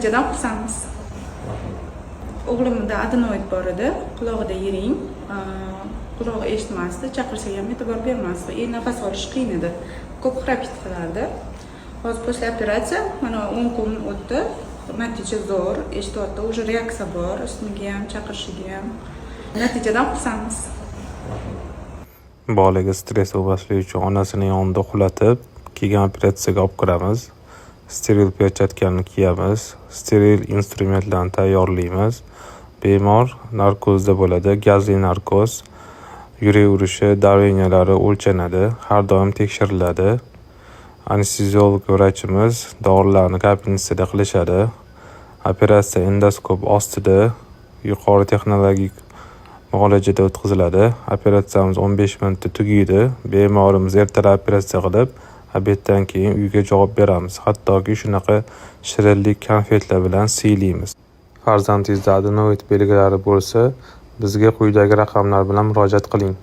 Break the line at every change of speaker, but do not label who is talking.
Natijadan xursandmiz. O'g'limda adenoid bor edi, qulog'ida yiring, qulog'i eshitmasdi, chaqirsak ham e'tibor bermasdi. Nafas olish qiyin edi. Ko'p xrapit qilardi. Hozir после operatsiya mana 10 kun o'tdi. Natija zo'r, eshityapti, уже reaksiya bor, ismiga ham, chaqirishiga ham. Natijadan xursandmiz.
Bolaga stress bo'lmaslik uchun onasini yonida uxlatib, keyin operatsiyaga olib kiramiz. Steril perchatkani kiyamiz, steril instrumentlarni tayyorlaymiz. Bemor narkozda bo'ladi, gazli narkoz. Yurak urishi, davleniyalari o'lchanadi, har doim tekshiriladi. Anesteziolog vrachimiz dorilarni kabinasida qilishadi. Operatsiya endoskop ostida yuqori texnologik muolajada o'tkaziladi. Operatsiyamiz 15 minutda tugaydi. Bemorimiz ertalab operatsiya qilib, obeddan keyin uyga javob beramiz. Hattoki shunaqa shirinlik konfetlar bilan siylaymiz. Farzandingizda adenoid belgilari bo'lsa, bizga quyidagi raqamlar bilan murojaat qiling.